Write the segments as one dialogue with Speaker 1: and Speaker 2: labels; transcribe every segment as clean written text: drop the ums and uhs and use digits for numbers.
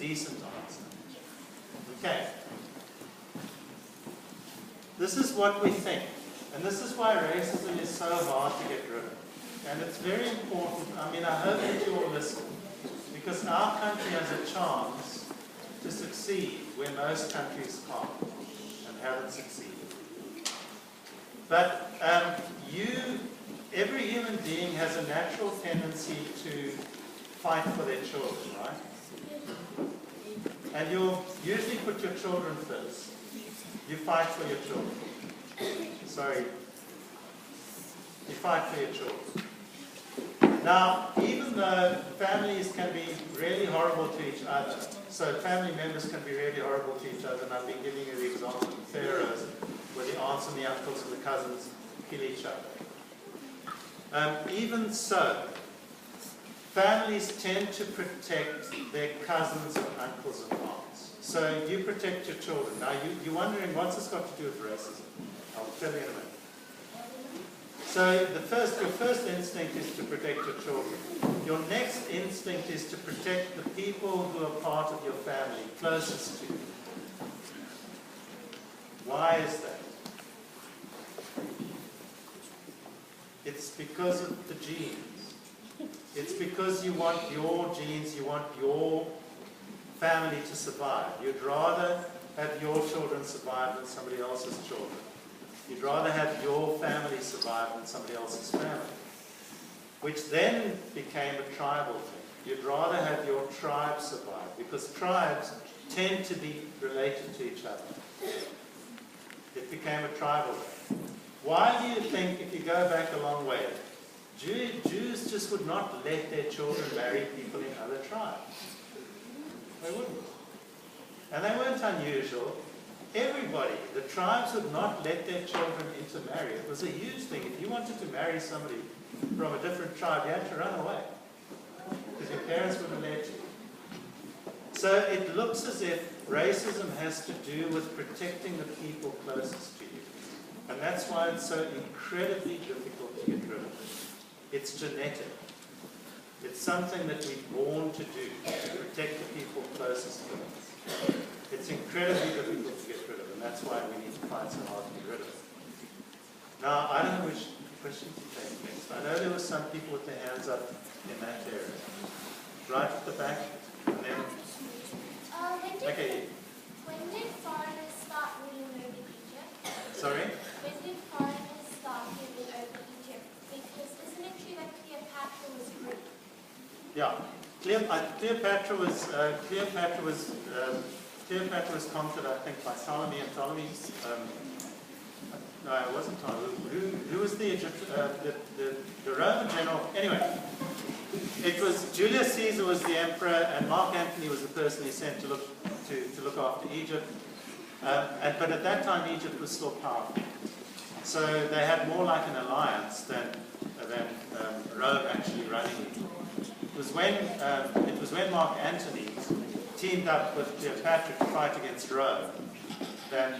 Speaker 1: decent answer. Okay. This is what we think. And this is why racism is so hard to get rid of. And it's very important. I mean, I hope that you all listen. Because our country has a chance to succeed where most countries can't and haven't succeeded. But every human being has a natural tendency to fight for their children, right? And you'll usually put your children first. You fight for your children. Sorry. You fight for your children. Now, even though families can be really horrible to each other, so family members can be really horrible to each other, and I've been giving you the example of Pharaohs, where the aunts and the uncles and the cousins kill each other. Even so, families tend to protect their cousins and uncles and aunts. So you protect your children. Now, you're wondering, what's this got to do with racism? I'll tell you in a minute. So your first instinct is to protect your children. Your next instinct is to protect the people who are part of your family, closest to you. Why is that? It's because of the genes. It's because you want your genes, you want your family to survive. You'd rather have your children survive than somebody else's children. You'd rather have your family survive than somebody else's family. Which then became a tribal thing. You'd rather have your tribe survive, because tribes tend to be related to each other. It became a tribal thing. Why do you think, if you go back a long way, Jews just would not let their children marry people in other tribes? They wouldn't. And they weren't unusual. Everybody, the tribes would not let their children intermarry. It was a huge thing. If you wanted to marry somebody from a different tribe, you had to run away, because your parents wouldn't let you. So it looks as if racism has to do with protecting the people closest to you. And that's why it's so incredibly difficult to get rid of it. It's genetic. It's something that we're born to do, to protect the people closest to us. It's incredibly difficult to get rid of, and that's why we need to fight so hard to get rid of it. Now, I don't know which question to take next. I know there were some people with their hands up in that area. Right at the back, and then...
Speaker 2: When did foreigners start ruling over Egypt?
Speaker 1: Sorry?
Speaker 2: When did foreigners start ruling over Egypt? Because isn't it true that Cleopatra was Greek?
Speaker 1: Yeah. Cleopatra was conquered, I think, by Ptolemy, and Ptolemy. No, it wasn't Ptolemy. Who was the Roman general? Anyway, it was Julius Caesar was the emperor, and Mark Antony was the person he sent to look after Egypt. But at that time, Egypt was still powerful, so they had more like an alliance than Rome actually running Egypt. It was when Mark Antony teamed up with Cleopatra to fight against Rome that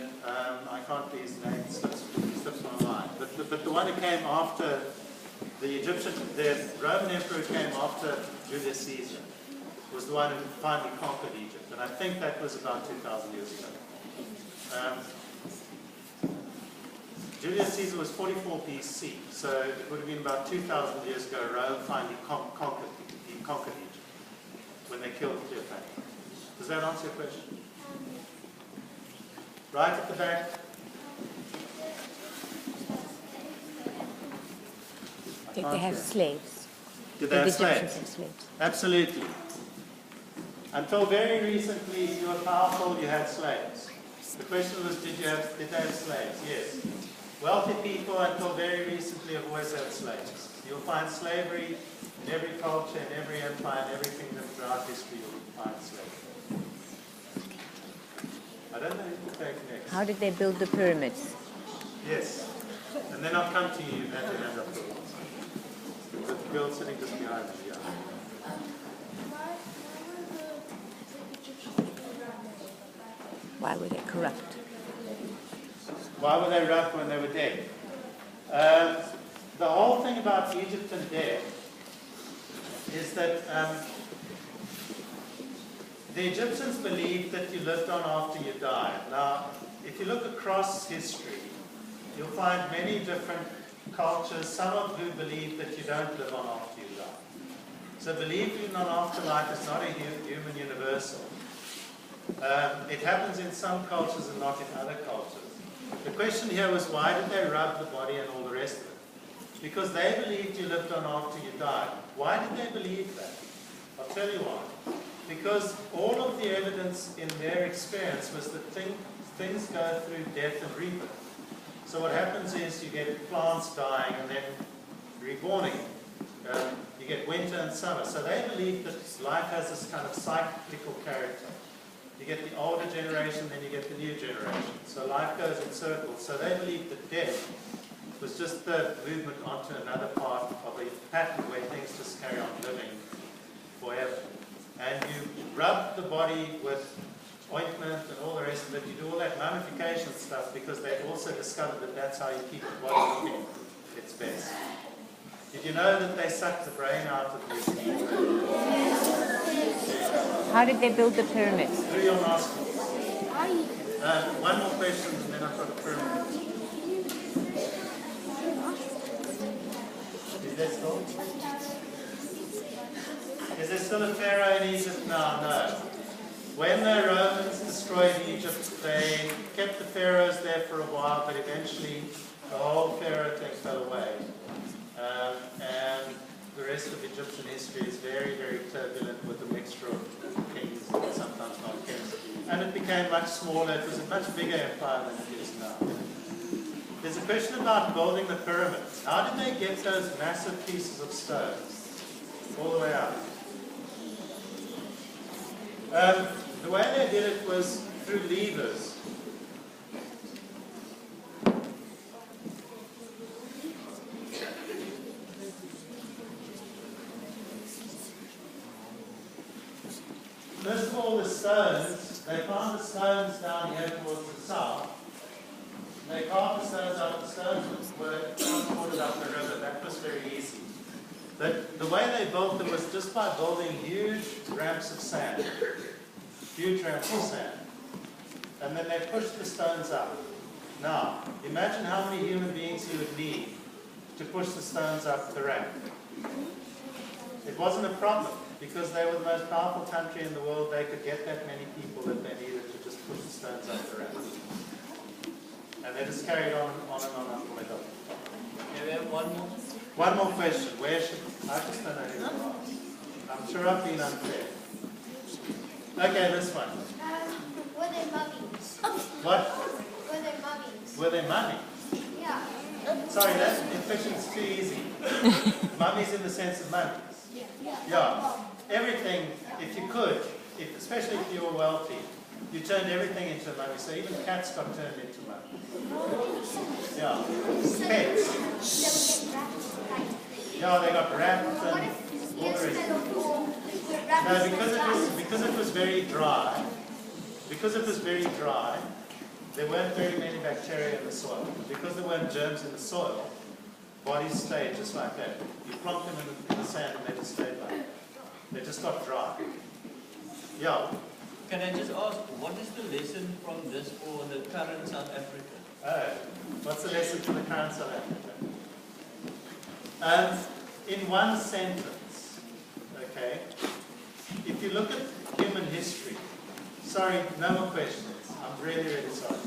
Speaker 1: I can't be his name, slips my mind. But the one who came after the Roman emperor who came after Julius Caesar was the one who finally conquered Egypt, and I think that was about 2,000 years ago. Julius Caesar was 44 BC, so it would have been about 2,000 years ago. Rome finally conquered Egypt when they killed Cleopatra. Does that answer your question? Right at the back.
Speaker 3: Did they have slaves?
Speaker 1: Did they have
Speaker 3: Egyptians
Speaker 1: slaves?
Speaker 3: have slaves?
Speaker 1: Absolutely. Until very recently, if you were powerful, you had slaves. The question was, did they have slaves? Yes. Wealthy people, until very recently, have always had slaves. You'll find slavery in every culture, in every empire, in every kingdom throughout history. You'll find slavery. I don't know who to take next.
Speaker 3: How did they build the pyramids?
Speaker 1: Yes. And then I'll come to you at the end of the walk. The girl sitting just behind me. Yeah.
Speaker 3: Why were they corrupt?
Speaker 1: Why were they rough when they were dead? The whole thing about Egypt and death is that the Egyptians believed that you lived on after you died. Now, if you look across history, you'll find many different cultures, some of who believe that you don't live on after you die. So believing in an afterlife is not a human universal. It happens in some cultures and not in other cultures. The question here was, why did they rub the body and all the rest of it? Because they believed you lived on after you died. Why did they believe that? I'll tell you why. Because all of the evidence in their experience was that things go through death and rebirth. So what happens is you get plants dying and then reborning. You get winter and summer. So they believe that life has this kind of cyclical character. You get the older generation, then you get the new generation. So life goes in circles. So they believe that death was just the movement onto another part of a pattern where things just carry on living forever. And you rub the body with ointment and all the rest of it. You do all that mummification stuff because they've also discovered that that's how you keep the body looking its best. Did you know that they suck the brain out of you?
Speaker 3: How did they build the pyramids?
Speaker 1: Through your nostrils. One more question and then I've got a pyramid. Is there still a pharaoh in Egypt now? No. When the Romans destroyed Egypt, they kept the pharaohs there for a while, but eventually the whole pharaoh thing fell away. And the rest of Egyptian history is very, very turbulent with a mixture of kings and sometimes not kings. And it became much smaller. It was a much bigger empire than it is now. There's a question about building the pyramids. How did they get those massive pieces of stone all the way out? The way they did it was through levers. First of all, the stones, they found the stones down here towards the south. They carved the stones out. The stones were transported up the river. That was very easy. But the way they built them was just by building huge ramps of sand. Huge ramps of sand. And then they pushed the stones up. Now, imagine how many human beings you would need to push the stones up the ramp. It wasn't a problem, because they were the most powerful country in the world. They could get that many people that they needed to just push the stones up the ramp. And they just carried on and on until they got it.
Speaker 4: Okay, we have one more.
Speaker 1: One more question. Where should I just don't know who to ask. I'm sure I've been unfair. Okay, this one.
Speaker 2: Were they mummies?
Speaker 1: What?
Speaker 2: Were they mummies?
Speaker 1: Were they mummies?
Speaker 2: Yeah.
Speaker 1: Sorry, that question's too easy. Mummies in the sense of mummies. Yeah. Everything, if you could, especially if you were wealthy, you turned everything into a mummy. So even cats got turned into mummies. Yeah. Pets. Yeah, they got wrapped and all the rest. No, because it was very dry. Because it was very dry, there weren't very many bacteria in the soil. Because there weren't germs in the soil, bodies stayed just like that. You plonk them in the sand and they just stayed like that. They just got dry. Yeah.
Speaker 4: Can I just ask, what is the lesson from this for the current South Africa?
Speaker 1: Oh, what's the lesson for the current South Africa? In one sentence, okay, if you look at human history, sorry, no more questions. I'm really, really sorry.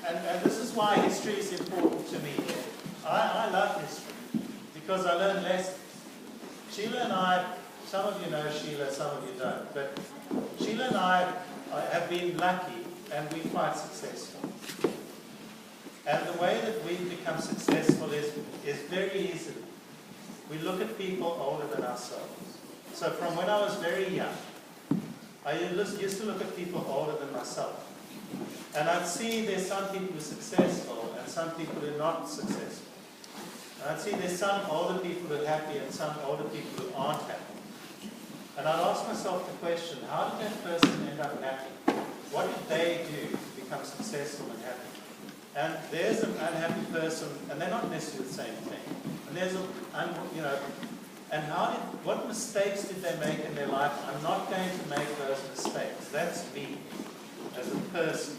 Speaker 1: And this is why history is important to me. I love history because I learn lessons. Sheila and I, some of you know Sheila, some of you don't, but Sheila and I have been lucky and we're quite successful. And the way that we become successful is very easily. We look at people older than ourselves. So from when I was very young, I used to look at people older than myself. And I'd see there's some people who are successful and some people who are not successful. And I'd see there's some older people who are happy and some older people who aren't happy. And I'd ask myself the question, how did that person end up happy? What did they do to become successful and happy? And there's an unhappy person, and they're not necessarily the same thing. And there's And what mistakes did they make in their life? I'm not going to make those mistakes. That's me as a person.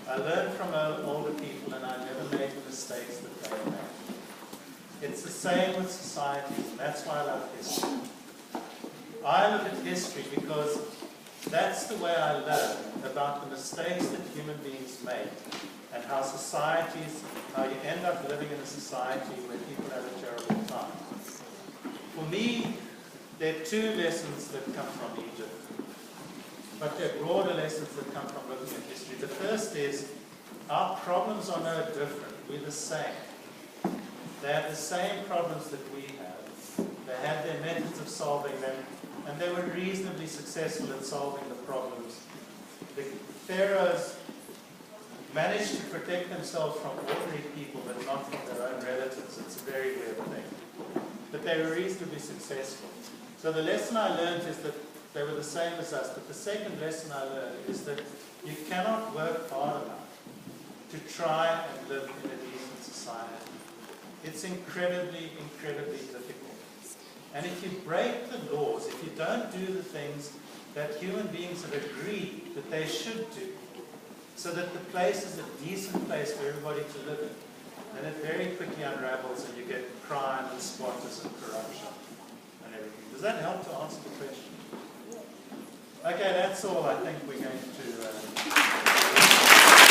Speaker 1: I learned from older people and I never made the mistakes that they made. It's the same with societies, and that's why I love history. I look at history because that's the way I learn about the mistakes that human beings make and how you end up living in a society where people have a terrible time. For me, there are two lessons that come from Egypt, but there are broader lessons that come from looking at history. The first is, our problems are no different. We're the same. They have the same problems that we have. They had their methods of solving them, and they were reasonably successful in solving the problems. The pharaohs managed to protect themselves from ordinary people, but not from their own relatives. It's a very weird thing. But they were reasonably successful. So the lesson I learned is that they were the same as us. But the second lesson I learned is that you cannot work hard enough to try and live in a decent society. It's incredibly, incredibly difficult. And if you break the laws, if you don't do the things that human beings have agreed that they should do, so that the place is a decent place for everybody to live in, then it very quickly unravels and you get crime and squatters and corruption and everything. Does that help to answer the question? Okay, that's all I think we're going to...